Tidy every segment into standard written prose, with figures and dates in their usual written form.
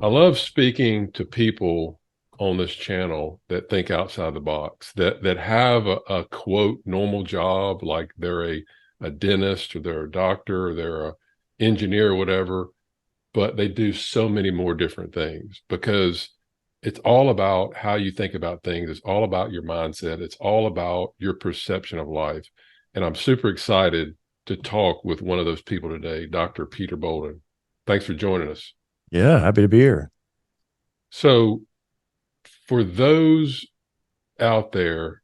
I love speaking to people on this channel that think outside the box, that have a quote normal job, like they're a dentist or they're a doctor or they're a engineer or whatever, but they do so many more different things because it's all about how you think about things. It's all about your mindset. It's all about your perception of life. And I'm super excited to talk with one of those people today, Dr. Peter Boulden. Thanks for joining us. Yeah, happy to be here. So, for those out there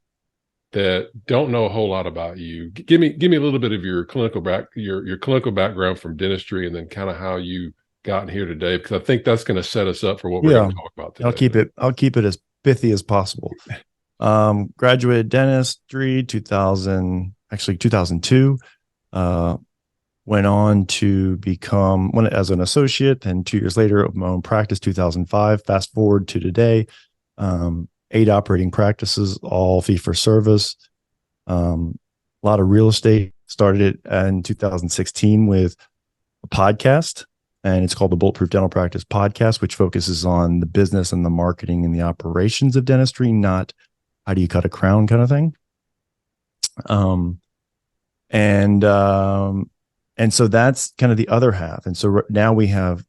that don't know a whole lot about you, give me a little bit of your clinical background from dentistry, and then kind of how you got here today, because I think that's going to set us up for what we're going Yeah, to talk about I'll today. keep it as pithy as possible. Graduated dentistry 2002. Uh, Went on to become one as an associate, and 2 years later, of my own practice, 2005. Fast forward to today, 8 operating practices, all fee for service. A lot of real estate. Started it in 2016 with a podcast, and it's called the Bulletproof Dental Practice Podcast, which focuses on the business and the marketing and the operations of dentistry, not how do you cut a crown kind of thing. Um, and so that's kind of the other half. And so now we have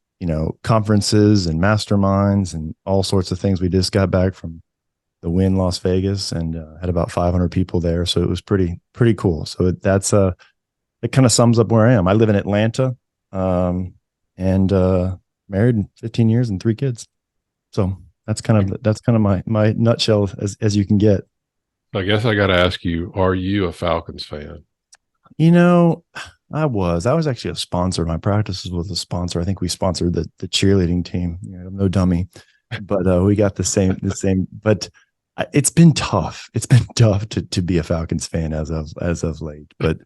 conferences and masterminds and all sorts of things. We just got back from the Win Las Vegas and had about 500 people there, so it was pretty cool. So it kind of sums up where I am. I live in Atlanta, and married 15 years and 3 kids. So that's kind of my nutshell as you can get. I guess I got to ask you: are you a Falcons fan? You know, I was actually a sponsor. My practice was a sponsor. I think we sponsored the cheerleading team. I'm no dummy, but we got the same. But it's been tough. It's been tough to be a Falcons fan as of late. But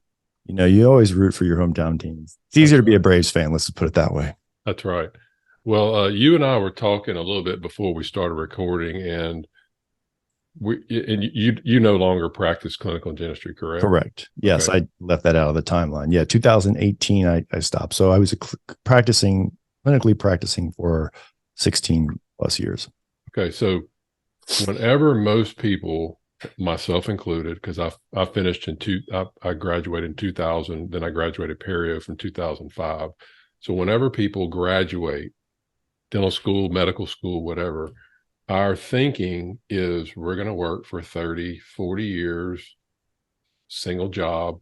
you always root for your hometown teams. It's easier That's to be a right. Braves fan. Let's put it that way. That's right. Well, you and I were talking a little bit before we started recording, and you no longer practice clinical dentistry, correct? Correct. Yes, Okay. I left that out of the timeline. Yeah, 2018, I stopped. So I was clinically practicing for 16 plus years. Okay. So whenever most people, myself included, because I finished I graduated in 2000, then I graduated perio from 2005. So whenever people graduate dental school, medical school, whatever, our thinking is we're going to work for 30, 40 years, single job,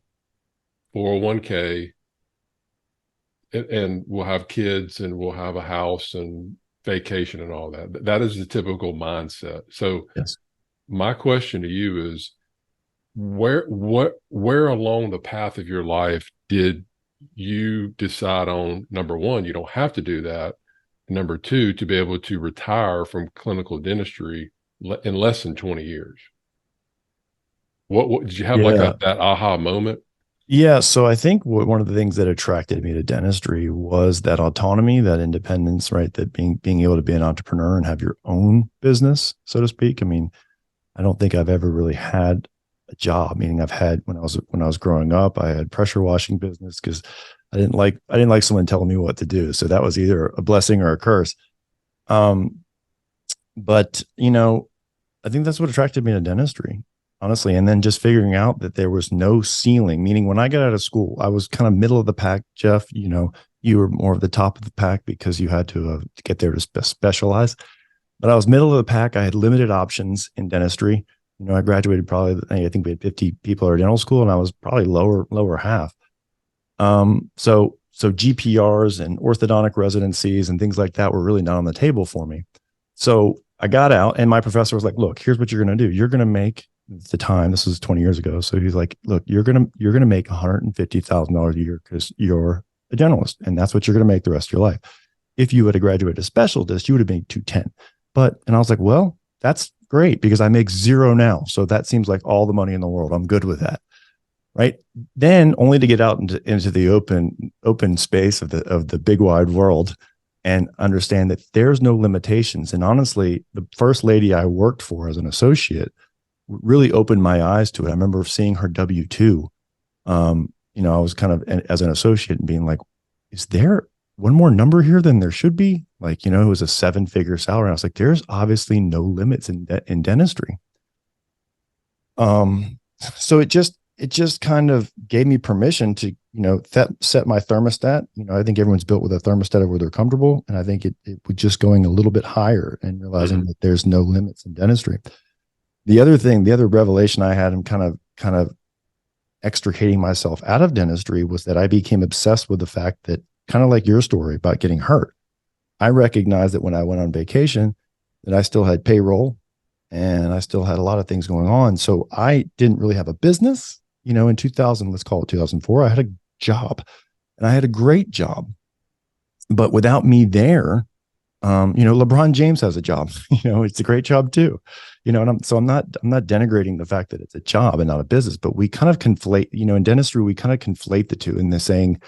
401k, and we'll have kids and we'll have a house and vacation and all that. That is the typical mindset. So Yes. my question to you is where along the path of your life did you decide on, number one, you don't have to do that, and number two, to be able to retire from clinical dentistry in less than 20 years? What did you have, like Yeah. that aha moment? Yeah. So I think one of the things that attracted me to dentistry was that autonomy, that independence, right? That being able to be an entrepreneur and have your own business, so to speak. I mean, I don't think I've ever really had a job. Meaning, I've had when I was growing up, I had pressure washing business because I didn't like someone telling me what to do. So that was either a blessing or a curse. Um, but I think that's what attracted me to dentistry, honestly. And then just figuring out that there was no ceiling, meaning when I got out of school, I was kind of middle of the pack, Jeff. You were more of the top of the pack because you had to get there to specialize. But I was middle of the pack. I had limited options in dentistry. I graduated probably, I think we had 50 people at our dental school, and I was probably lower half. So GPRs and orthodontic residencies and things like that were really not on the table for me. So I got out, and my professor was like, "Look, here's what you're going to do. You're going to make the time. This was 20 years ago. So he's like, look, you're gonna make $150,000 a year because you're a generalist, and that's what you're going to make the rest of your life. If you had to graduate as specialist, you would have made 210. And I was like, well, that's great because I make zero now. So that seems like all the money in the world. I'm good with that. Right. Then only to get out into the open space of the big wide world and understand that there's no limitations. And honestly, the first lady I worked for as an associate really opened my eyes to it. I remember seeing her W-2. I was kind of as an associate and being like, is there one more number here than there should be? Like, it was a 7-figure salary. I was like, there's obviously no limits in dentistry. So it just kind of gave me permission to, set my thermostat. I think everyone's built with a thermostat where they're comfortable. And I think it was just going a little bit higher and realizing that there's no limits in dentistry. The other revelation I had, and kind of extricating myself out of dentistry, was that I became obsessed with the fact that, kind of like your story about getting hurt, I recognized that when I went on vacation, that I still had payroll and I still had a lot of things going on. So I didn't really have a business, in 2000, let's call it 2004, I had a job, and I had a great job, but without me there, LeBron James has a job, it's a great job too, and I'm not denigrating the fact that it's a job and not a business, but we kind of conflate, in dentistry, we kind of conflate the two, in the saying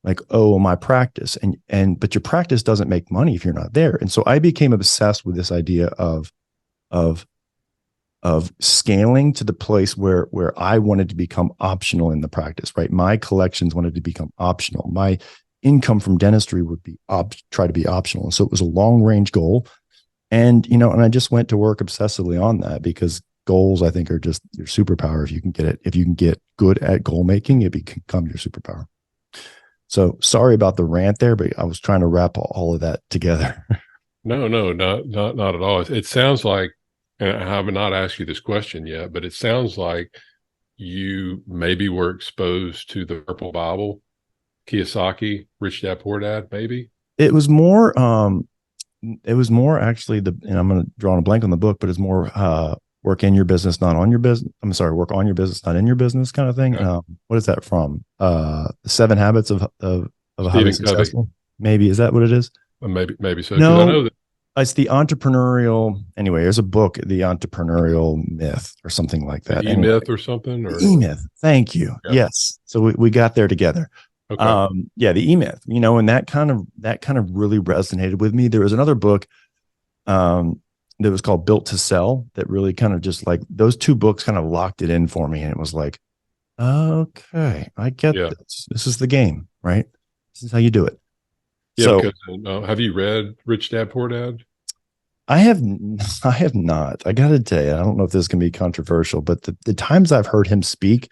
like, oh, my practice, but your practice doesn't make money if you're not there. And so I became obsessed with this idea of scaling to the place where I wanted to become optional in the practice, right? My collections wanted to become optional. My income from dentistry would be try to be optional. And so it was a long range goal. And, and I just went to work obsessively on that, because goals, I think, are just your superpower. If you can get good at goal making, it become your superpower. So sorry about the rant there, but I was trying to wrap all of that together. No, not at all. It sounds like, and I have not asked you this question yet, but it sounds like you maybe were exposed to the Purple Bible, Kiyosaki, Rich Dad Poor Dad, maybe. It was more actually, and I'm going to draw on a blank on the book, but it's more work in your business, not on your business. I'm sorry, work on your business, not in your business, kind of thing. Okay. What is that from? The 7 Habits of Highly Stephen Covey. Successful. Maybe, is that what it is? Maybe so. Because I No, know that. it's the entrepreneurial. Anyway, there's a book, The Entrepreneurial Myth, or something like The that. E Anyway, Myth or something, or E-Myth. Thank you. yeah. Yes. So we got there together. Okay. Yeah, the E-Myth, and that kind of really resonated with me. There was another book that was called Built to Sell, that really kind of just, like, those 2 books kind of locked it in for me. And it was like, okay, I get Yeah. this. This is the game, right? This is how you do it. Yeah. So Because have you read Rich Dad Poor Dad? I have not. I got to tell you, I don't know if this can be controversial, but the times I've heard him speak,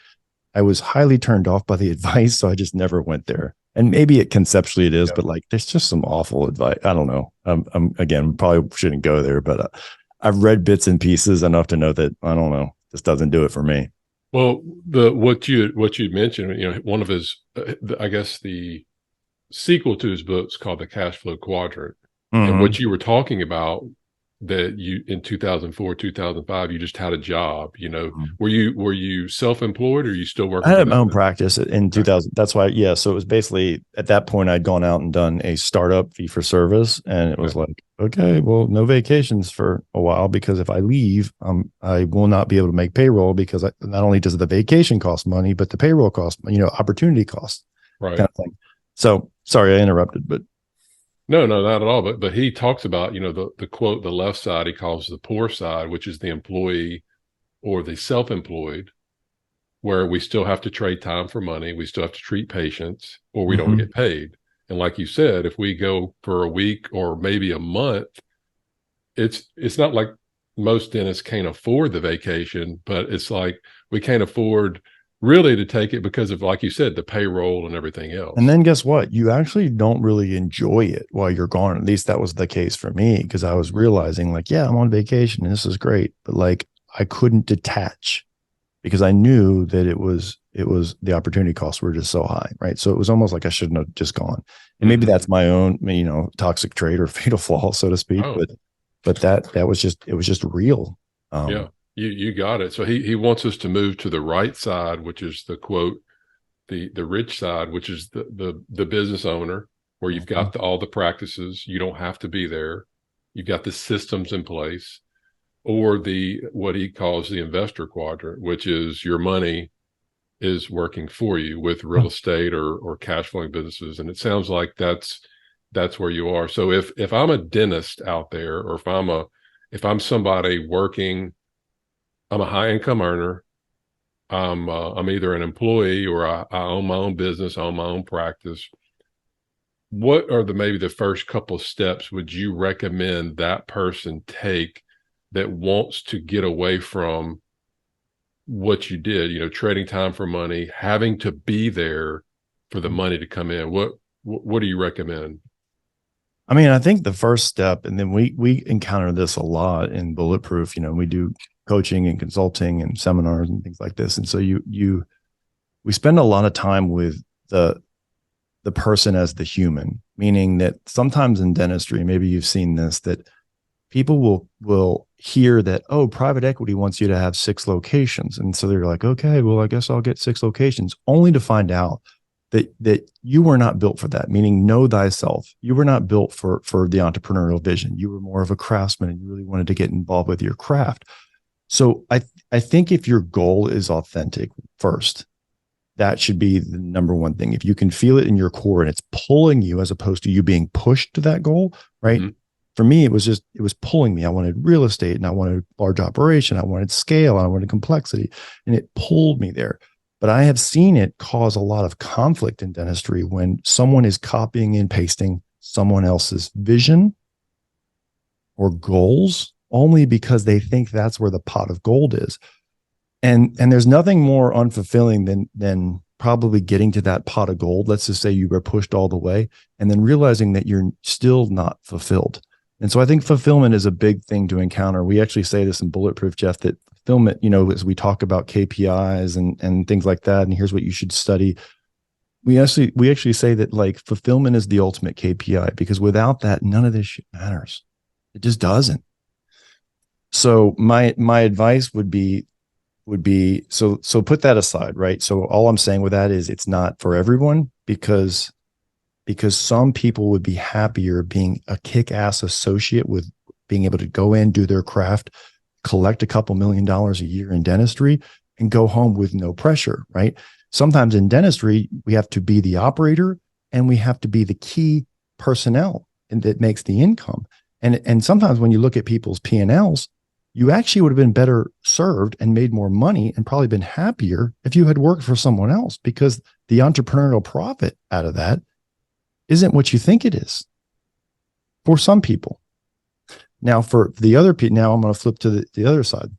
I was highly turned off by the advice, so I just never went there. And maybe conceptually it is, Yeah. but like, there's just some awful advice. I don't know. Again, probably shouldn't go there, but I've read bits and pieces enough to know that, I don't know, this doesn't do it for me. Well, what you mentioned, one of his, I guess the sequel to his books called the Cashflow Quadrant, and Mm-hmm. what you were talking about, that you in 2004, 2005, you just had a job. Were you self-employed, or are you still I working for had my them? own practice in Okay. 2000. That's why, yeah. So it was basically, at that point, I'd gone out and done a startup fee for service. And it was Okay. like, okay, well, no vacations for a while, because if I leave, I will not be able to make payroll, because not only does the vacation cost money, but the payroll cost, opportunity cost, Right. kind of thing. So sorry, I interrupted, but No, not at all. But he talks about, the quote, the left side, he calls the poor side, which is the employee or the self-employed, where we still have to trade time for money. We still have to treat patients, or we don't Mhm. get paid. And like you said, if we go for a week or maybe a month, it's not like most dentists can't afford the vacation, but it's like we can't afford really to take it because of, like you said, the payroll and everything And else. then guess what? You actually don't really enjoy it while you're gone. At least that was the case for me, because I was realizing, like, yeah, I'm on vacation and this is great, but like, I couldn't detach, because I knew that it was the opportunity costs were just so high, right? So it was almost like I shouldn't have just gone. And maybe Hmm. that's my own, toxic trait or fatal flaw, so to speak. Oh, But that was just, it was just real. yeah, Um, you got it. So he wants us to move to the right side, which is the quote, the rich side, which is the business owner, where you've got all the practices. You don't have to be there. You've got the systems in place, or the what he calls the investor quadrant, which is your money is working for you with real estate or cash flowing businesses. And it sounds like that's where you are. So if I'm a dentist out there, or if I'm somebody working, I'm a high income earner. I'm either an employee, or I own my own business, I own my own practice. what are maybe the first couple of steps would you recommend that person take that wants to get away from what you did, trading time for money, having to be there for the money to come in? What do you recommend? I mean, I think the first step, and then we encounter this a lot in Bulletproof. We do coaching and consulting and seminars and things like this. And so we spend a lot of time with the person as the human, meaning that sometimes in dentistry, maybe you've seen this, that people will hear that, oh, private equity wants you to have 6 locations. And so they're like, okay, well, I guess I'll get 6 locations, only to find out that you were not built for that, meaning know thyself. You were not built for the entrepreneurial vision. You were more of a craftsman and you really wanted to get involved with your craft. So I think if your goal is authentic first, that should be the number one thing. If you can feel it in your core and it's pulling you as opposed to you being pushed to that goal, right? Mm-hmm. For me, it was pulling me. I wanted real estate and I wanted large operation. I wanted scale and I wanted complexity, and it pulled me there. But I have seen it cause a lot of conflict in dentistry when someone is copying and pasting someone else's vision or goals only because they think that's where the pot of gold is. And there's nothing more unfulfilling than probably getting to that pot of gold. Let's just say you were pushed all the way and then realizing that you're still not fulfilled. And so I think fulfillment is a big thing to encounter. We actually say this in Bulletproof, Jeff, that fulfillment, as we talk about KPIs and things like that, and here's what you should study. We actually say that like fulfillment is the ultimate KPI, because without that, none of this shit matters. It just doesn't. So my advice would be so put that aside, right? So all I'm saying with that is it's not for everyone, because some people would be happier being a kick-ass associate with being able to go in, do their craft, collect a couple $1 million a year in dentistry, and go home with no pressure, right? Sometimes in dentistry, we have to be the operator and we have to be the key personnel, and that makes the income. And sometimes when you look at people's P&Ls, you actually would have been better served and made more money and probably been happier if you had worked for someone else, because the entrepreneurial profit out of that isn't what you think it is for some people. Now, for the other people, now I'm going to flip to the other side,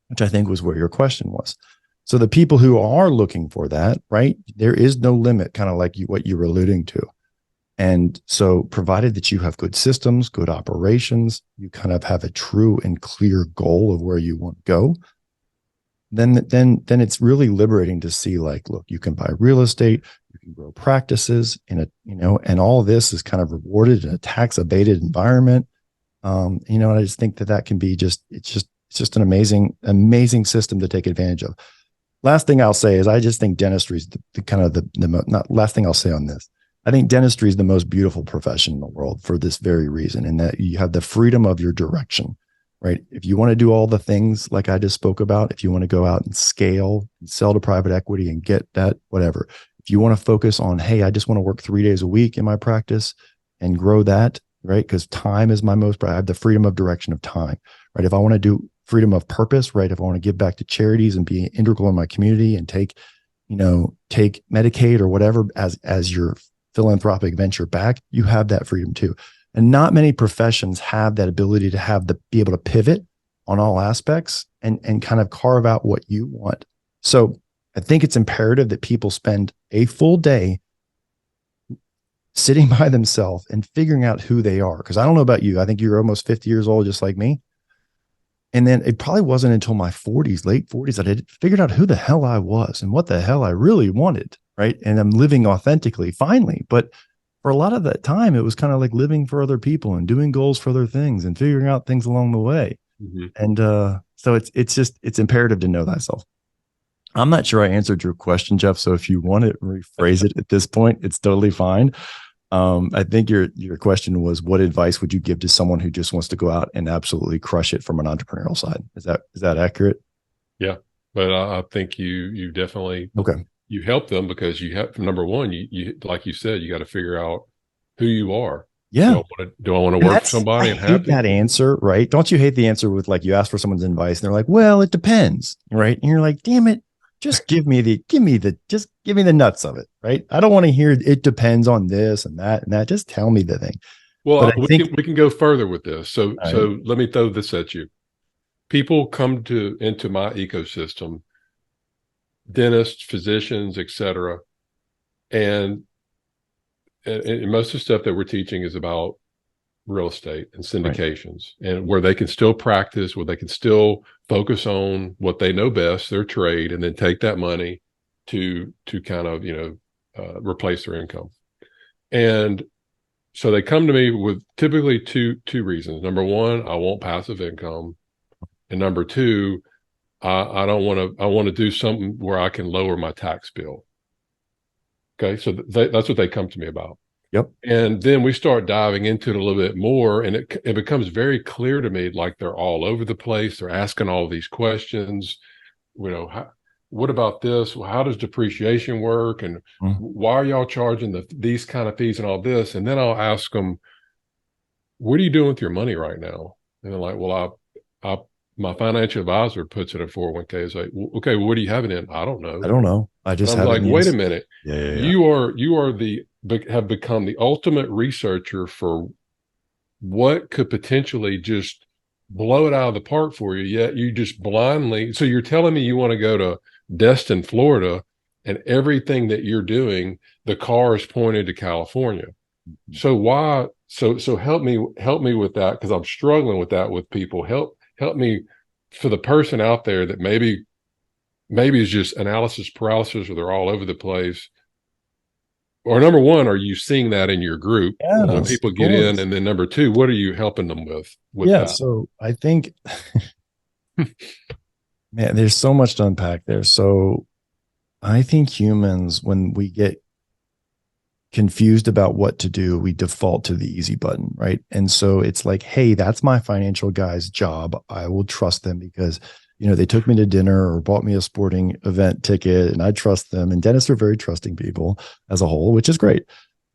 which I think was where your question was. So the people who are looking for that, right, there is no limit, kind of like what you were alluding to. And so provided that you have good systems, good operations, you kind of have a true and clear goal of where you want to go, then it's really liberating to see, like, look, you can buy real estate, you can grow practices and all of this is kind of rewarded in a tax abated environment. And I just think that can be it's just an amazing system to take advantage of. Last thing I'll say is I just think dentistry is last thing I'll say on this. I think dentistry is the most beautiful profession in the world for this very reason, in that you have the freedom of your direction, right? If you want to do all the things like I just spoke about, if you want to go out and scale and sell to private equity and get that, whatever. If you want to focus on, hey, I just want to work 3 days a week in my practice and grow that, right? Because time is I have the freedom of direction of time, right? If I want to do freedom of purpose, right? If I want to give back to charities and be integral in my community and take Medicaid or whatever as your philanthropic venture back, you have that freedom too. And not many professions have that ability to be able to pivot on all aspects and kind of carve out what you want. So I think it's imperative that people spend a full day sitting by themselves and figuring out who they are. Because I don't know about you, I think you're almost 50 years old, just like me. And then it probably wasn't until my late 40s, that I figured out who the hell I was and what the hell I really wanted, right? And I'm living authentically, finally. But for a lot of that time, it was kind of like living for other people and doing goals for other things and figuring out things along the way. Mm-hmm. And so it's imperative to know thyself. I'm not sure I answered your question, Jeff. So if you want to rephrase it at this point, it's totally fine. I think your question was, what advice would you give to someone who just wants to go out and absolutely crush it from an entrepreneurial side? Is that accurate? Yeah, but I think you definitely you help them, because you have, number one, you like you said, you got to figure out who you are. Yeah. Do I want to work for somebody and have that answer, right? Don't you hate the answer with, like, you ask for someone's advice and they're like, well, it depends, right? And you're like, damn it, just give me the nuts of it, right? I don't want to hear it depends on this and that and that. Just tell me the thing. But Well, I think, we can go further with this. So all right, let me throw this at you. People come to into my ecosystem, dentists, physicians, etc., and, and most of the stuff that we're teaching is about real estate and right, syndications, and where they can still practice, where they can still focus on what they know best, their trade, and then take that money to kind of replace their income. And so they come to me with typically two reasons. Number one, I want passive income, and number two, I don't want to. I want to do something where I can lower my tax bill. Okay, so that's what they come to me about. yep, And then we start diving into it a little bit more, and it becomes very clear to me, like they're all over the place. They're asking all these questions. What about this? Well, how does depreciation work? And mm, why are y'all charging these kind of fees and all this? And then I'll ask them, what are you doing with your money right now? And they're like, well, I my financial advisor puts it in 401k. It's like, okay, well, what do you have it in? I don't I know. don't know. I And just I'm have it like, in the wait a minute. yeah, yeah, yeah. You are have become the ultimate researcher for what could potentially just blow it out of the park for you. Yet you just blindly. So you're telling me you want to go to Destin, Florida, and everything that you're doing, the car is pointed to California. So why? So help me with that, because I'm struggling with that with people. Help me for the person out there that maybe it's just analysis paralysis, or they're all over the place. Or number one, are you seeing that in your group when Yes, people of get in? course. And then number two, what are you helping them with Yeah. that? So I think, man, there's so much to unpack there. So I think humans, when we get confused about what to do, we default to the easy button, right? And so it's like, hey, that's my financial guy's job. I will trust them because, they took me to dinner or bought me a sporting event ticket and I trust them. And dentists are very trusting people as a whole, which is great.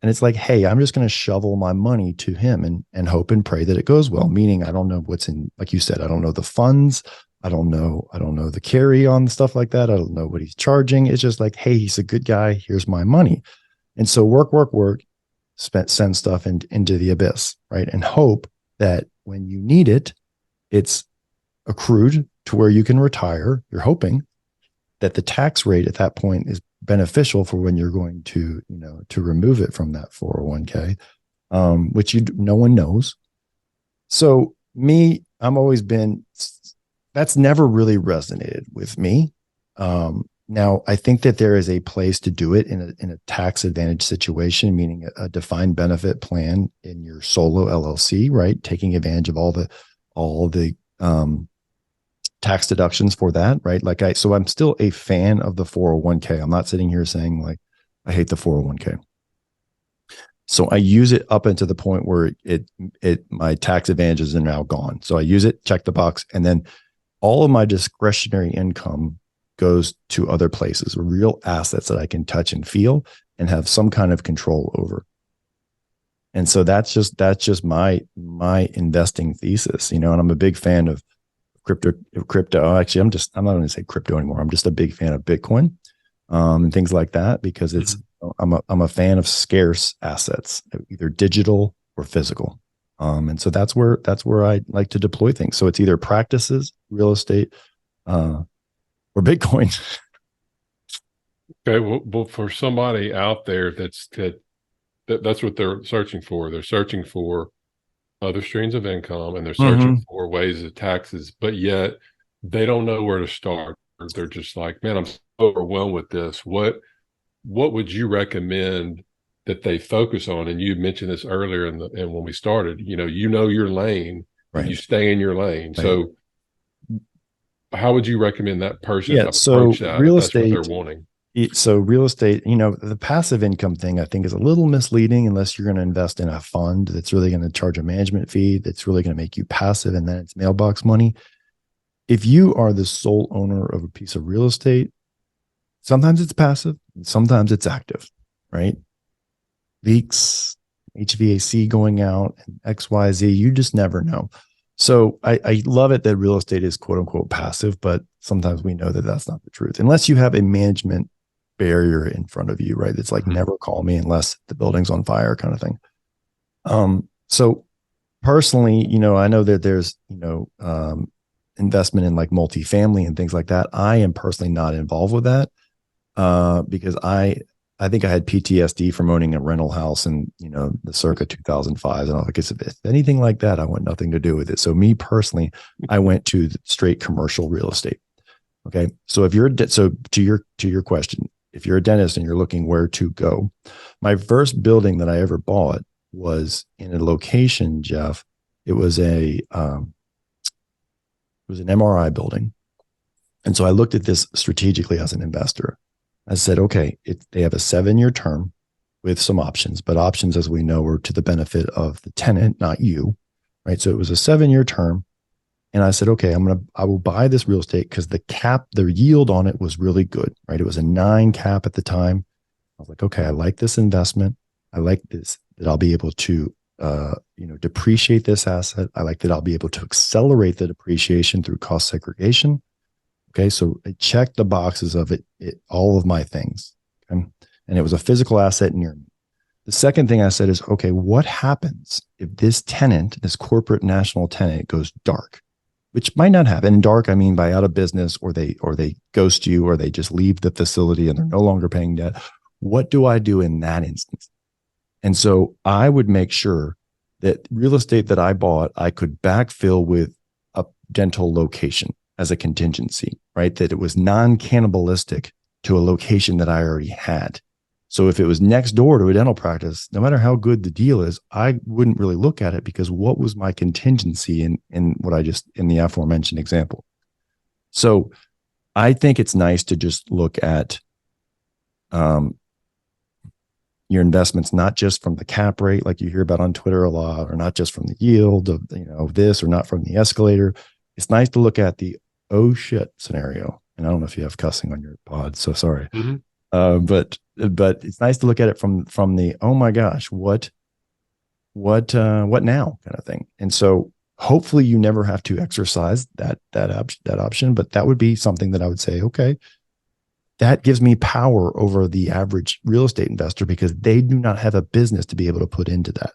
And it's like, hey, I'm just going to shovel my money to him and hope and pray that it goes well. Meaning I don't know what's in, like you said, I don't know the funds. I don't know the carry on stuff like that. I don't know what he's charging. It's just like, hey, he's a good guy. Here's my money. And so work, send stuff into the abyss, right? And hope that when you need it, it's accrued to where you can retire. You're hoping that the tax rate at that point is beneficial for when you're going to remove it from that 401k, which no one knows. So me, I'm always been, that's never really resonated with me. Now, I think that there is a place to do it in a tax advantage situation, meaning a defined benefit plan in your solo LLC, right? Taking advantage of all the tax deductions for that, right? So I'm still a fan of the 401k. I'm not sitting here saying like I hate the 401k. So I use it up until the point where my tax advantages are now gone. So I use it, check the box, and then all of my discretionary income goes to other places, real assets that I can touch and feel and have some kind of control over. And so that's just my investing thesis, and I'm a big fan of crypto. Actually, I'm not going to say crypto anymore. I'm just a big fan of Bitcoin, and things like that, because I'm a fan of scarce assets, either digital or physical. And so that's where I like to deploy things. So it's either practices, real estate, or Bitcoin. Okay, well, for somebody out there that's what they're searching for. They're searching for other streams of income, and they're searching Mm-hmm. for ways of taxes, but yet they don't know where to start. They're just like, man, I'm so overwhelmed with this. What would you recommend that they focus on? And you mentioned this earlier and when we started, your lane and Right. you stay in your lane. Right. So how would you recommend that person Yeah. So approach that if real that's what they're estate. wanting? So real estate, the passive income thing, I think is a little misleading unless you're going to invest in a fund that's really going to charge a management fee, that's really going to make you passive, and then it's mailbox money. If you are the sole owner of a piece of real estate, sometimes it's passive, and sometimes it's active, right? Leaks, HVAC going out, and XYZ, you just never know. So I love it that real estate is quote unquote passive, but sometimes we know that that's not the truth unless you have a management barrier in front of you, right? It's like Mhm. never call me unless the building's on fire kind of thing. So personally, I know that there's, investment in like multifamily and things like that. I am personally not involved with that because I think I had PTSD from owning a rental house in the circa 2005, and I was like, if anything like that, I want nothing to do with it. So me personally, I went to straight commercial real estate. Okay, so if you're so to your question, if you're a dentist and you're looking where to go, my first building that I ever bought was in a location, Jeff. It was an MRI building, and so I looked at this strategically as an investor. I said, okay, they have a 7-year term with some options, but options, as we know, are to the benefit of the tenant, not you, right? So it was a 7-year term. And I said, okay, I will buy this real estate because the yield on it was really good, right? It was a 9 cap at the time. I was like, okay, I like this investment. I like this, that I'll be able to, depreciate this asset. I like that I'll be able to accelerate the depreciation through cost segregation. Okay, so I checked the boxes of all of my things. Okay? And it was a physical asset near me. The second thing I said is, okay, what happens if this tenant, this corporate national tenant, goes dark? Which might not happen. And dark, I mean by out of business, or they ghost you, or they just leave the facility and they're no longer paying debt. What do I do in that instance? And so I would make sure that real estate that I bought, I could backfill with a dental location as a contingency, right? That it was non-cannibalistic to a location that I already had. So if it was next door to a dental practice, no matter how good the deal is, I wouldn't really look at it because what was my contingency in what I just in the aforementioned example. So I think it's nice to just look at your investments, not just from the cap rate, like you hear about on Twitter a lot, or not just from the yield of this, or not from the escalator. It's nice to look at the oh shit scenario. And I don't know if you have cussing on your pod, so sorry. Mm-hmm. But it's nice to look at it from the oh my gosh, what now kind of thing. And so hopefully you never have to exercise that option, but that would be something that I would say, okay, that gives me power over the average real estate investor because they do not have a business to be able to put into that.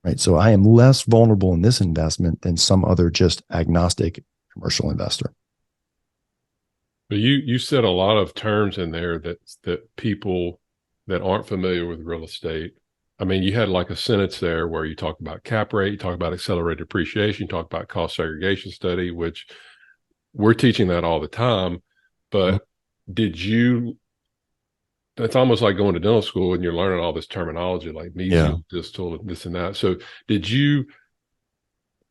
Right. So I am less vulnerable in this investment than some other just agnostic commercial investor. But you said a lot of terms in there that people that aren't familiar with real estate. I mean, you had like a sentence there where you talk about cap rate, you talk about accelerated depreciation, you talk about cost segregation study, which we're teaching that all the time. But did you? It's almost like going to dental school and you're learning all this terminology like Yeah. mesial, distal, this and that. So did you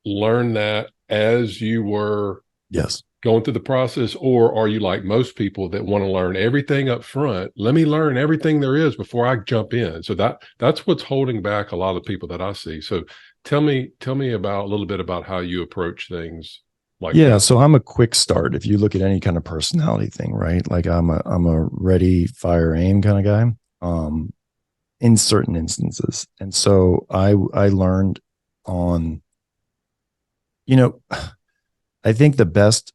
learn that as you were Yes. going through the process, or are you like most people that want to learn everything up front? Let me learn everything there is before I jump in. So that's what's holding back a lot of people that I see. So tell me about a little bit about how you approach things like Yeah. that. So I'm a quick start. If you look at any kind of personality thing, right? Like I'm a ready, fire, aim kind of guy. In certain instances. And so I learned on, you know, I think the best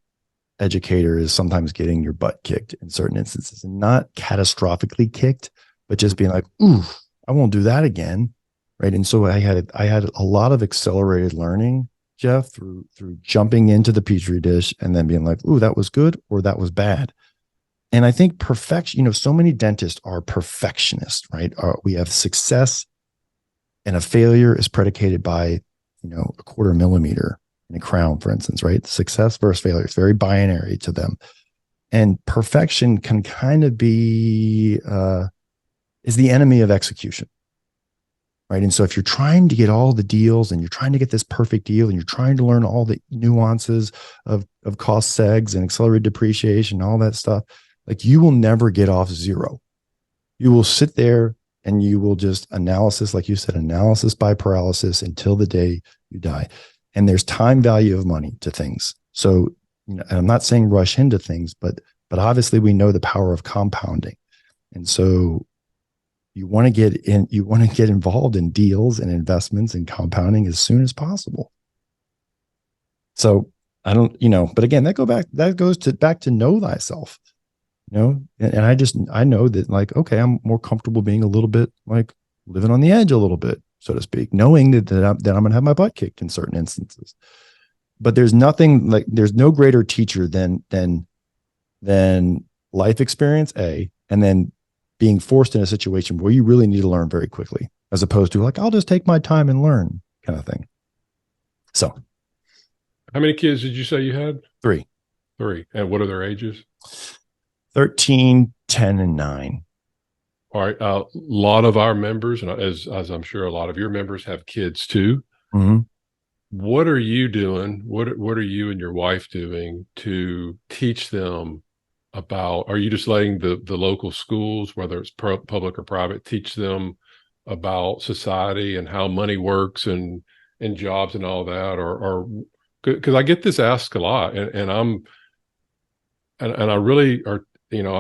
educator is sometimes getting your butt kicked in certain instances, and not catastrophically kicked, but just being like, ooh, I won't do that again. Right. And so I had a lot of accelerated learning, Jeff, through jumping into the petri dish and then being like, ooh, that was good or that was bad. And I think perfection, so many dentists are perfectionists, right? We have success, and a failure is predicated by, a quarter millimeter in a crown, for instance, right? Success versus failure. It's very binary to them. And perfection can kind of be, is the enemy of execution, right? And so if you're trying to get all the deals and you're trying to get this perfect deal and you're trying to learn all the nuances of cost segs and accelerated depreciation, all that stuff, like you will never get off zero. You will sit there and you will just analysis, like you said, analysis by paralysis until the day you die. And there's time value of money to things. So, and I'm not saying rush into things, but obviously we know the power of compounding. And so you want to get involved in deals and investments and compounding as soon as possible. So I don't, but again, that goes back to know thyself, and I know that, like, okay, I'm more comfortable being a little bit like living on the edge a little bit, so to speak, knowing that I'm going to have my butt kicked in certain instances. But there's no greater teacher than life experience, and then being forced in a situation where you really need to learn very quickly, as opposed to like, I'll just take my time and learn kind of thing. So, how many kids did you say you had? 3. And what are their ages? 13, 10, and 9. All right. A lot of our members, and as I'm sure a lot of your members, have kids too. Mm-hmm. What are you doing? What are you and your wife doing to teach them about? Are you just letting the local schools, whether it's public or private, teach them about society and how money works and jobs and all that? Or because I get this asked a lot, and I really are.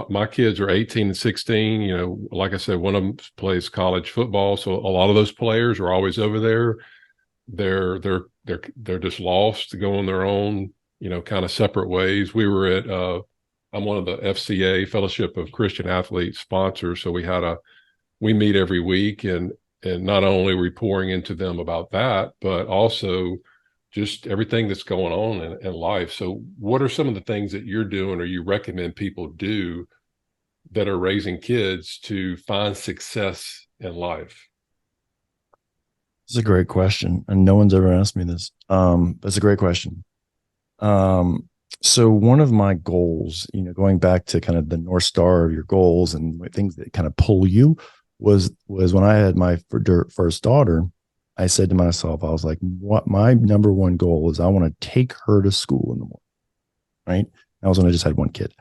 My kids are 18 and 16. Like I said, one of them plays college football, so a lot of those players are always over there. They're just lost to go on their own, kind of separate ways. We were at I'm one of the FCA, Fellowship of Christian Athletes sponsors, so we meet every week, and not only are we pouring into them about that, but also just everything that's going on in life. So what are some of the things that you're doing or you recommend people do that are raising kids to find success in life? It's a great question, and no one's ever asked me this. That's a great question. So one of my goals, going back to kind of the North Star of your goals and things that kind of pull you, was when I had my first daughter, I said to myself, I was like, what my number one goal is, I want to take her to school in the morning. Right. That was when I just had one kid.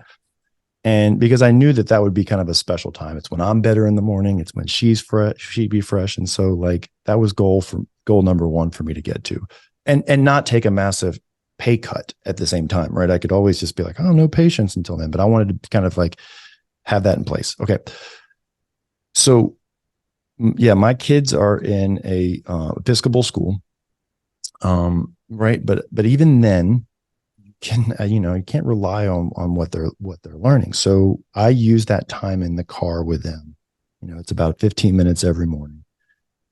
And because I knew that would be kind of a special time. It's when I'm better in the morning. It's when she's fresh, she'd be fresh. And so like that was goal number one for me to get to, and not take a massive pay cut at the same time. Right. I could always just be like, oh, no patience until then, but I wanted to kind of like have that in place. Okay. So yeah, my kids are in a Episcopal school. Right. But even then, you can't rely on what they're learning. So I use that time in the car with them. It's about 15 minutes every morning.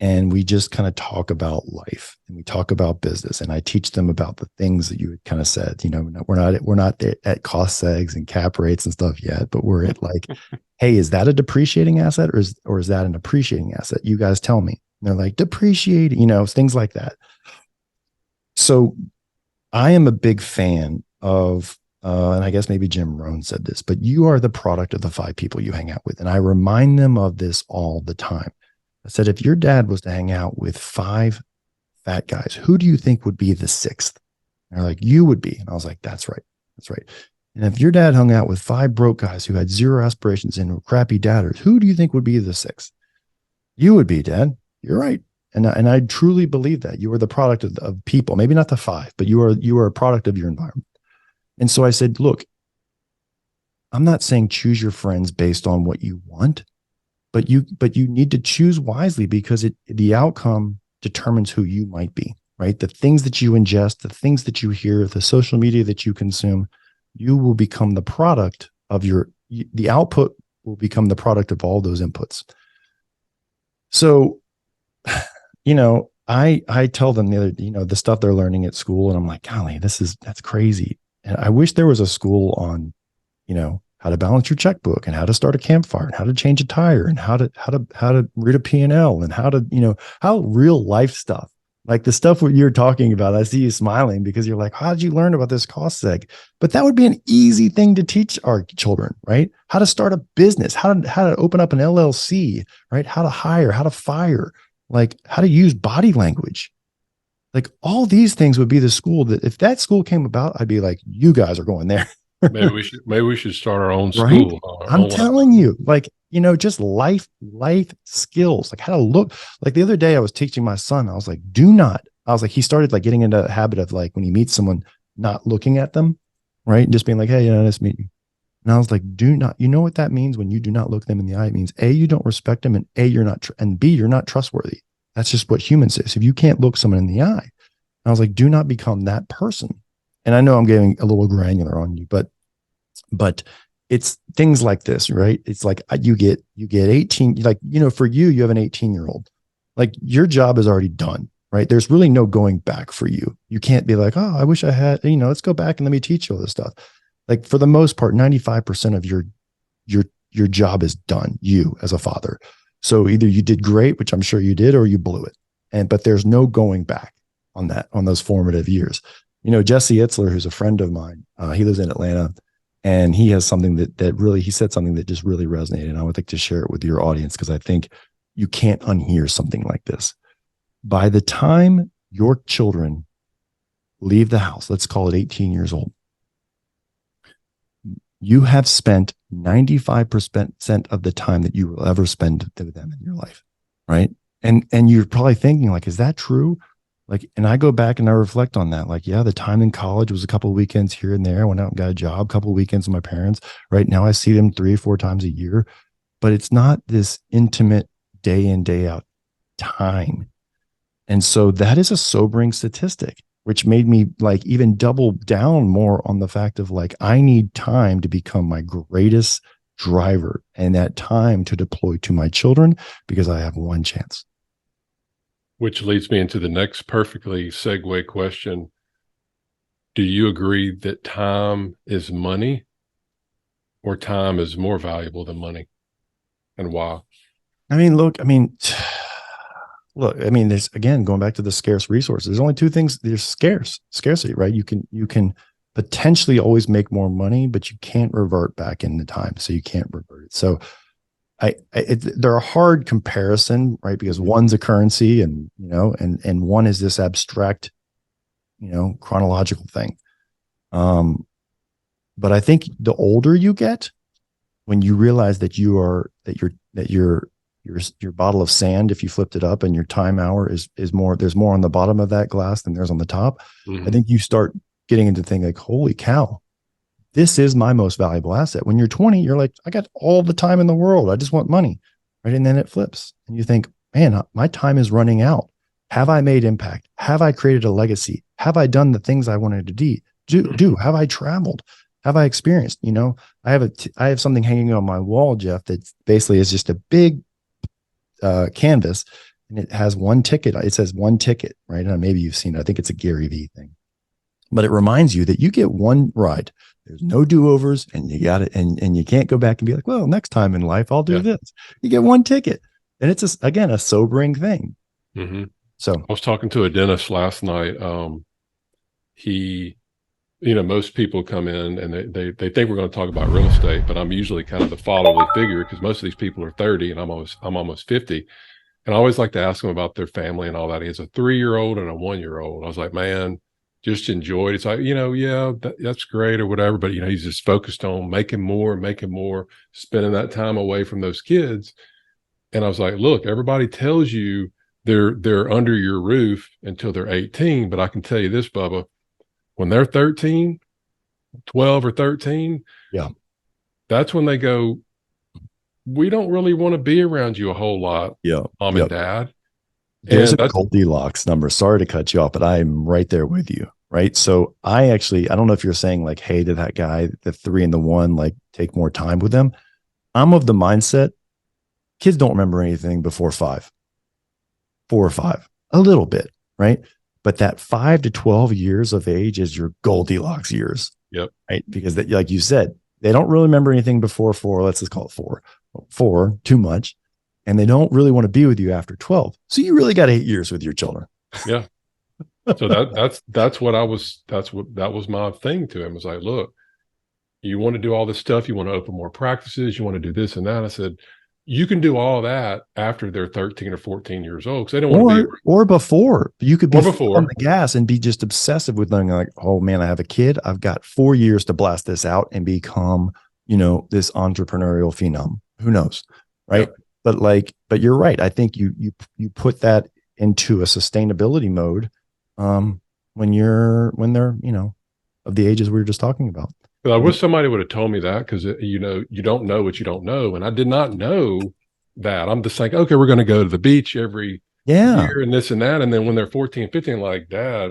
And we just kind of talk about life, and we talk about business, and I teach them about the things that you had kind of said. We're not at cost segs and cap rates and stuff yet, but we're at like, hey, is that a depreciating asset or is that an appreciating asset? You guys tell me. And they're like, depreciating, things like that. So I am a big fan of, and I guess maybe Jim Rohn said this, but you are the product of the 5 people you hang out with. And I remind them of this all the time. I said, if your dad was to hang out with 5 fat guys, who do you think would be the 6th? And they're like, you would be. And I was like, that's right. That's right. And if your dad hung out with 5 broke guys who had 0 aspirations and were crappy dadders, who do you think would be the 6th? You would be, Dad. You're right. And I truly believe that you are the product of people, maybe not the 5, but you are a product of your environment. And so I said, look, I'm not saying choose your friends based on what you want, but you need to choose wisely, because the outcome determines who you might be, right? The things that you ingest, the things that you hear, the social media that you consume, you will become the product of the output will become the product of all those inputs. So, I tell them the stuff they're learning at school, and I'm like, golly, that's crazy. And I wish there was a school on, how to balance your checkbook, and how to start a campfire, and how to change a tire, and how to read a P&L, and how real life stuff, like the stuff what you're talking about. I see you smiling because you're like, how did you learn about this cost seg? But that would be an easy thing to teach our children, right? How to start a business, how to open up an LLC, right? How to hire, how to fire, like how to use body language. Like all these things would be the school that, if that school came about, I'd be like, you guys are going there. Maybe we should start our own Right? school. I'm telling you, like, just life skills, like how to look. Like the other day I was teaching my son, I was like, he started like getting into a habit of like, when he meets someone, not looking at them, right? And just being like, hey, nice to meet you. And I was like, do not, you know what that means when you do not look them in the eye? It means A, you don't respect them, and A, you're not, and B, you're not trustworthy. That's just what humans is. If you can't look someone in the eye, I was like, do not become that person. and I know I'm getting a little granular on you, but it's things like this, right? It's like you get 18, like, for you have an 18-year-old, like your job is already done, right? There's really no going back for you. You can't be like, oh, I wish I had, let's go back and let me teach you all this stuff. Like for the most part, 95% of your job is done, you as a father. So either you did great, which I'm sure you did, or you blew it. But there's no going back on those formative years. Jesse Itzler, who's a friend of mine, he lives in Atlanta, and he has something he said something that just really resonated. And I would like to share it with your audience, because I think you can't unhear something like this. By the time your children leave the house, let's call it 18 years old, you have spent 95% of the time that you will ever spend with them in your life, right? And you're probably thinking, like, is that true? Like, and I go back and I reflect on that. Like, yeah, the time in college was a couple of weekends here and there. I went out and got a job, a couple of weekends with my parents. Right now I see them 3 or 4 times a year, but it's not this intimate day in, day out time. And so that is a sobering statistic, which made me like even double down more on the fact of like, I need time to become my greatest driver, and that time to deploy to my children, because I have one chance. Which leads me into the next perfectly segue question. Do you agree that time is money, or time is more valuable than money, and why? I mean, look, there's, again, going back to the scarce resources. There's only two things. There's scarcity, right? You can potentially always make more money, but you can't revert back into time. So you can't revert it. So they're a hard comparison, right? Because one's a currency, and one is this abstract, chronological thing. But I think the older you get, when you realize that your bottle of sand, if you flipped it up, and your time hour is more, there's more on the bottom of that glass than there's on the top. I think you start getting into things like, holy cow, this is my most valuable asset. When you're 20, you're like, I got all the time in the world, I just want money, right? And then it flips, and you think, man, my time is running out. Have I made impact? Have I created a legacy? Have I done the things I wanted to do? Have I traveled? Have I experienced? I have something hanging on my wall, Jeff, that basically is just a big canvas, and it has one ticket. It says one ticket, right? And maybe you've seen it. I think it's a Gary Vee thing, but it reminds you that you get one ride. There's no do-overs, and you got it. And you can't go back and be like, well, next time in life, I'll do this. You get one ticket, and it's again, a sobering thing. Mm-hmm. So I was talking to a dentist last night. He, most people come in and they think we're going to talk about real estate, but I'm usually kind of the fatherly figure, because most of these people are 30 and I'm almost 50. And I always like to ask them about their family and all that. He has a 3-year-old and a 1-year-old. I was like, man, just enjoy it. It's like, yeah, that's great or whatever. But, he's just focused on making more, spending that time away from those kids. And I was like, look, everybody tells you they're under your roof until they're 18. But I can tell you this, Bubba, when they're 13, 12 or 13, yeah, that's when they go, we don't really want to be around you a whole lot, mom and dad. There's a Goldilocks number. Sorry to cut you off, but I'm right there with you. Right. So I don't know if you're saying like, hey, to that guy, the 3 and the 1, like take more time with them. I'm of the mindset, kids don't remember anything before 5, 4 or 5, a little bit. Right. But that 5 to 12 years of age is your Goldilocks years. Yep. Right. Because like you said, they don't really remember anything before 4. Let's just call it 4, too much. And they don't really want to be with you after 12. So you really got 8 years with your children. Yeah. So that was my thing to him. I was like, look, you want to do all this stuff. You want to open more practices. You want to do this and that. I said, you can do all that after they're 13 or 14 years old, because they don't want to be, or before. You could be before on the gas and be just obsessive with them. Like, oh man, I have a kid. I've got 4 years to blast this out and become, this entrepreneurial phenom. Who knows, right? Yeah. But you're right. I think you put that into a sustainability mode when they're of the ages we were just talking about. I wish somebody would have told me that, because you don't know what you don't know, and I did not know that. I'm just like, okay, we're going to go to the beach every year and this and that, and then when they're 14, 15, like, Dad,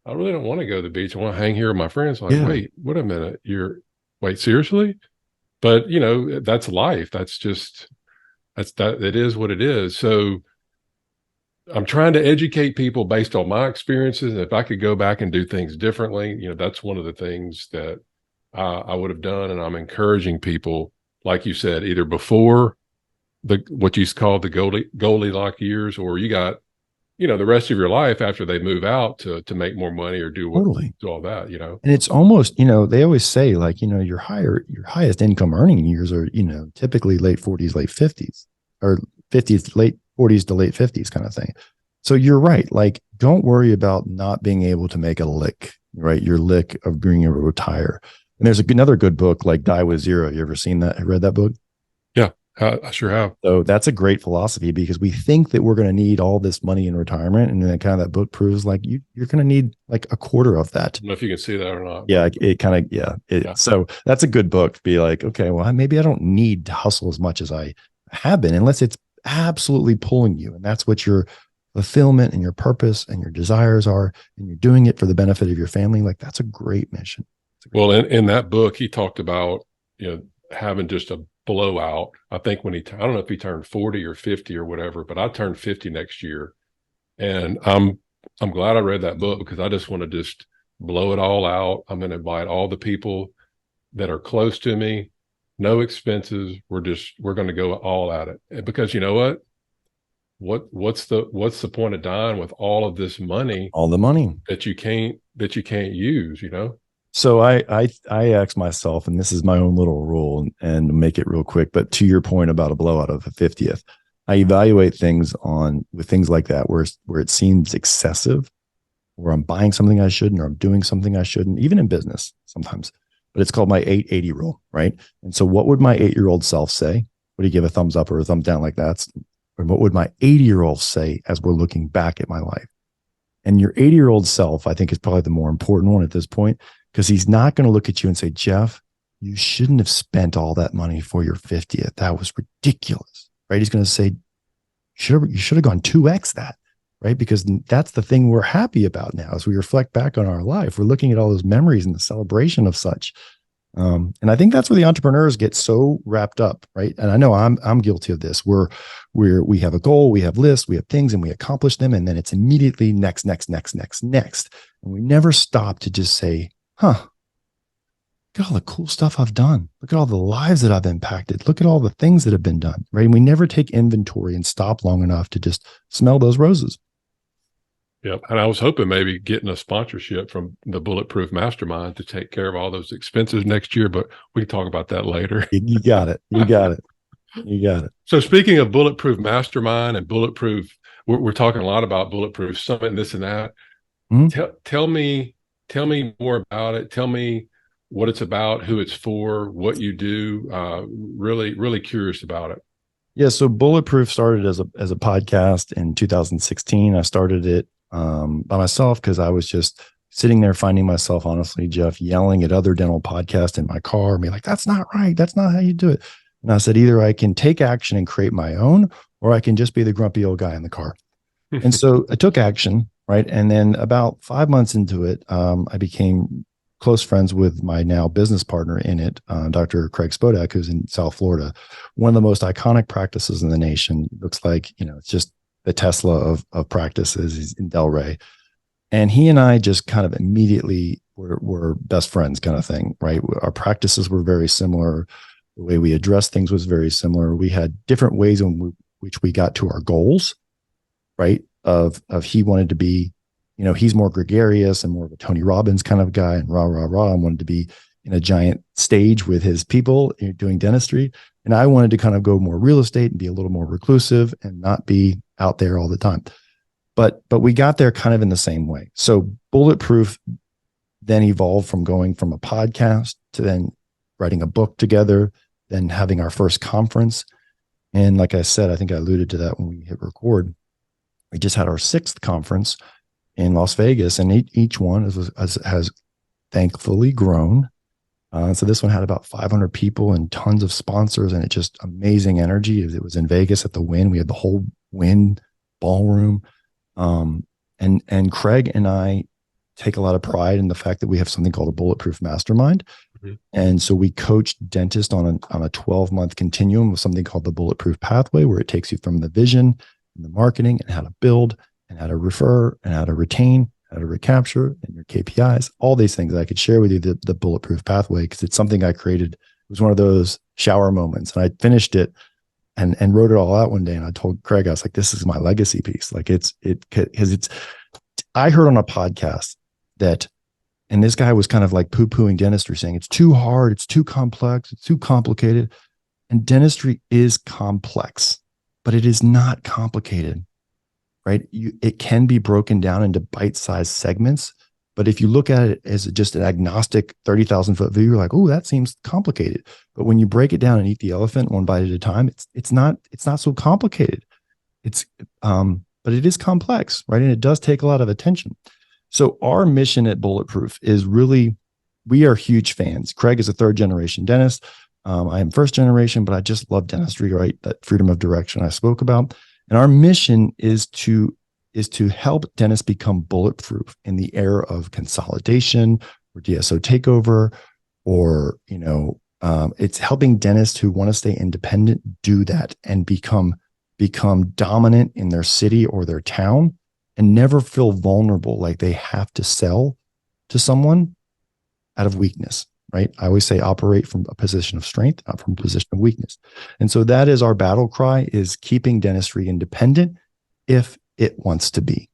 I really don't want to go to the beach. I want to hang here with my friends. Like, Yeah, wait a minute. Wait, seriously? But that's life. It is what it is. So I'm trying to educate people based on my experiences. And if I could go back and do things differently, that's one of the things that I would have done. And I'm encouraging people, like you said, either before what you call the Goldilocks years, or you got, the rest of your life after they move out to make more money or totally. do all that, And it's almost, they always say like, your highest income earning years are, typically late 40s, late 50s, or 50s, late 40s to late 50s kind of thing. So you're right. Like, don't worry about not being able to make a lick, right? Your lick of being able to retire. And there's another good book like Die with Zero. You ever seen that? Read that book? Yeah, I sure have. So that's a great philosophy, because we think that we're going to need all this money in retirement. And then kind of that book proves like you're going to need like a quarter of that. I don't know if you can see that or not. Yeah, it kind of, yeah. So that's a good book to be like, okay, well, maybe I don't need to hustle as much as I have been, unless it's absolutely pulling you. And that's what your fulfillment and your purpose and your desires are. And you're doing it for the benefit of your family. Like, that's a great mission. Well, in that book, he talked about, having just a blowout. I think I don't know if he turned 40 or 50 or whatever, but I turned 50 next year. And I'm glad I read that book, because I just want to just blow it all out. I'm going to invite all the people that are close to me, no expenses. We're going to go all at it. Because you know what's the point of dying with all of this money, All the money that you can't use, So I ask myself, and this is my own little rule, and make it real quick, but to your point about a blowout of a 50th, I evaluate things with things like that, where it seems excessive, where I'm buying something I shouldn't, or I'm doing something I shouldn't, even in business sometimes. But it's called my 880 rule, right? And so what would my 8-year-old self say? Would he give a thumbs up or a thumbs down like that? Or what would my 80-year-old say as we're looking back at my life? And your 80-year-old self, I think, is probably the more important one at this point, because he's not going to look at you and say, Jeff, you shouldn't have spent all that money for your 50th. That was ridiculous, right? He's going to say, you should have gone 2x that, right? Because that's the thing we're happy about now as we reflect back on our life. We're looking at all those memories and the celebration of such. And I think that's where the entrepreneurs get so wrapped up, right? And I know I'm guilty of this. We have a goal, we have lists, we have things, and we accomplish them, and then it's immediately next. And we never stop to just say, look at all the cool stuff I've done. Look at all the lives that I've impacted. Look at all the things that have been done, right? And we never take inventory and stop long enough to just smell those roses. Yep. And I was hoping maybe getting a sponsorship from the Bulletproof Mastermind to take care of all those expenses next year, but we can talk about that later. You got it. You got it. You got it. So speaking of Bulletproof Mastermind and Bulletproof, we're talking a lot about Bulletproof Summit and this and that. Mm-hmm. Tell me more about it. Tell me what it's about, who it's for, what you do. Really, really curious about it. Yeah. So Bulletproof started as a podcast in 2016. I started it by myself, because I was just sitting there finding myself, honestly, Jeff, yelling at other dental podcasts in my car and be like, that's not right. That's not how you do it. And I said, either I can take action and create my own, or I can just be the grumpy old guy in the car. And so I took action, right? And then about 5 months into it, I became close friends with my now business partner in it, Dr. Craig Spodak, who's in South Florida, one of the most iconic practices in the nation. It looks like, it's just the Tesla of practices. He's in Delray. And he and I just kind of immediately were best friends kind of thing, right? Our practices were very similar. The way we addressed things was very similar. We had different ways in which we got to our goals, right? Of he wanted to be, he's more gregarious and more of a Tony Robbins kind of guy, and rah, rah, rah, and wanted to be in a giant stage with his people doing dentistry. And I wanted to kind of go more real estate and be a little more reclusive and not be out there all the time. But we got there kind of in the same way. So Bulletproof then evolved from going from a podcast to then writing a book together, then having our first conference. And like I said, I think I alluded to that when we hit record. We just had our 6th conference in Las Vegas, and each one has thankfully grown. So this one had about 500 people and tons of sponsors, and it just amazing energy. It was in Vegas at the Wynn. We had the whole Wynn ballroom. And Craig and I take a lot of pride in the fact that we have something called a bulletproof mastermind. Mhm. And so we coach dentists on a 12-month continuum with something called the bulletproof pathway, where it takes you from the vision and the marketing and how to build and how to refer and how to retain, how to recapture and your KPIs, all these things. I could share with you the bulletproof pathway because it's something I created. It was one of those shower moments, and I finished it and wrote it all out one day. And I told Craig, I was like, this is my legacy piece. Like I heard on a podcast that, and this guy was kind of like poo-pooing dentistry, saying it's too hard, it's too complex, it's too complicated. And dentistry is complex, but it is not complicated, right? It can be broken down into bite-sized segments. But if you look at it as just an agnostic 30,000 foot view, you're like, oh, that seems complicated. But when you break it down and eat the elephant one bite at a time, it's not so complicated. But it is complex, right? And it does take a lot of attention. So our mission at Bulletproof is really, we are huge fans. Craig is a third generation dentist. I am first generation, but I just love dentistry, right? That freedom of direction I spoke about. And our mission is to help dentists become bulletproof in the era of consolidation or DSO takeover, or, it's helping dentists who want to stay independent do that and become dominant in their city or their town and never feel vulnerable like they have to sell to someone out of weakness, right? I always say operate from a position of strength, not from a position of weakness. And so that is our battle cry, is keeping dentistry independent if it wants to be.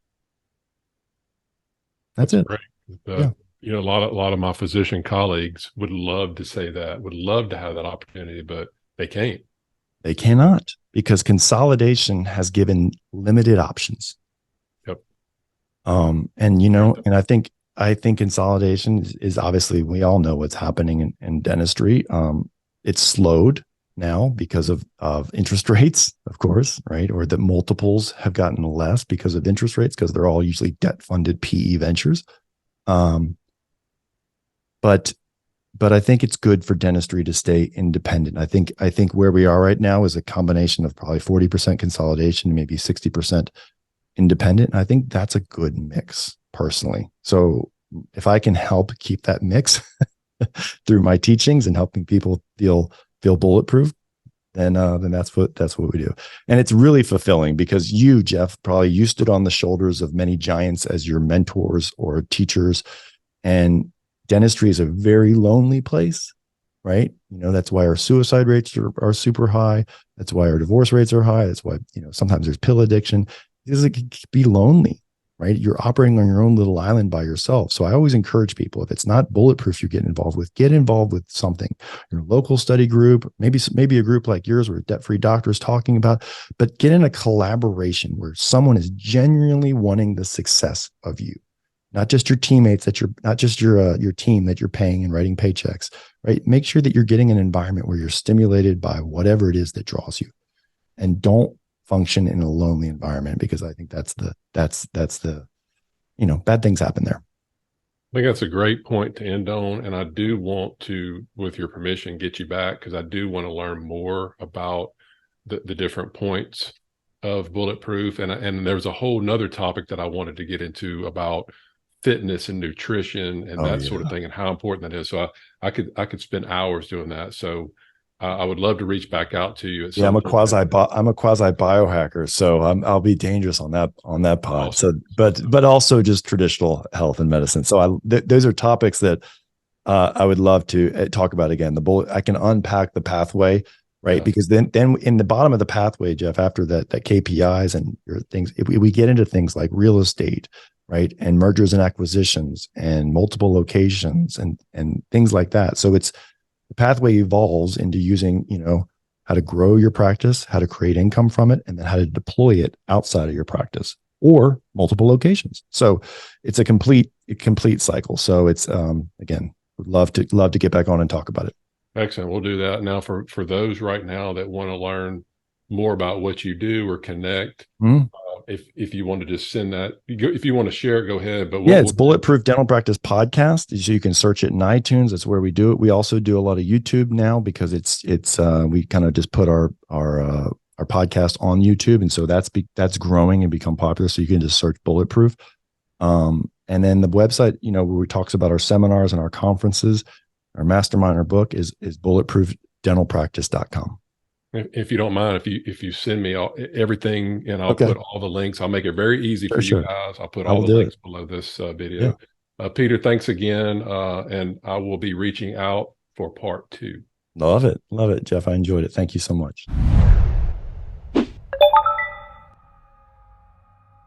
That's it. Great. Yeah. A lot of my physician colleagues would love to say that, would love to have that opportunity, but they can't. They cannot, because consolidation has given limited options. Yep. And I think consolidation is obviously, we all know what's happening in dentistry. It's slowed now because of interest rates, of course, right? Or the multiples have gotten less because of interest rates, because they're all usually debt funded PE ventures. But I think it's good for dentistry to stay independent. I think where we are right now is a combination of probably 40% consolidation, maybe 60% independent. And I think that's a good mix, personally. So if I can help keep that mix through my teachings and helping people feel bulletproof, then that's what we do. And it's really fulfilling, because you, Jeff, you stood on the shoulders of many giants as your mentors or teachers. And dentistry is a very lonely place, right? That's why our suicide rates are super high. That's why our divorce rates are high. That's why, sometimes there's pill addiction, because it can be lonely, right? You're operating on your own little island by yourself. So I always encourage people, if it's not Bulletproof you're getting involved with, get involved with something, your local study group, maybe a group like yours where debt-free doctors talking about, but get in a collaboration where someone is genuinely wanting the success of you. Not just your teammates not just your team that you're paying and writing paychecks, right? Make sure that you're getting an environment where you're stimulated by whatever it is that draws you, and don't function in a lonely environment, because I think that's the bad things happen there. I think that's a great point to end on. And I do want to, with your permission, get you back, because I do want to learn more about the different points of Bulletproof. And there's a whole nother topic that I wanted to get into about fitness and nutrition and that sort of thing, and how important that is. So I could spend hours doing that. So I would love to reach back out to you at some point. I'm a quasi biohacker, so I'll be dangerous on that pod. Awesome. So, but also just traditional health and medicine. So those are topics that I would love to talk about again. I can unpack the pathway, right? Yeah. Because then in the bottom of the pathway, Jeff, after that KPIs and your things, we get into things like real estate, right? And mergers and acquisitions and multiple locations and things like that. So the pathway evolves into using, how to grow your practice, how to create income from it, and then how to deploy it outside of your practice or multiple locations. So it's a complete cycle. So it's, again, would love to get back on and talk about it. Excellent. We'll do that. Now for those right now that want to learn more about what you do or connect, if you want to just send that, if you want to share it, go ahead. But it's Bulletproof Dental Practice Podcast. So you can search it in iTunes. That's where we do it. We also do a lot of YouTube now, because it's we kind of just put our podcast on YouTube, and so that's growing and become popular. So you can just search Bulletproof. And And then the website, where we talks about our seminars and our conferences, our mastermind, our book is bulletproofdentalpractice.com. If you don't mind, if you send me everything, and I'll Okay. put all the links. I'll make it very easy for For you sure. guys. I'll put I all will the do it. links below this Yeah. video. Peter, thanks again, and I will be reaching out for part 2. Love it. Love it, Jeff. I enjoyed it. Thank you so much.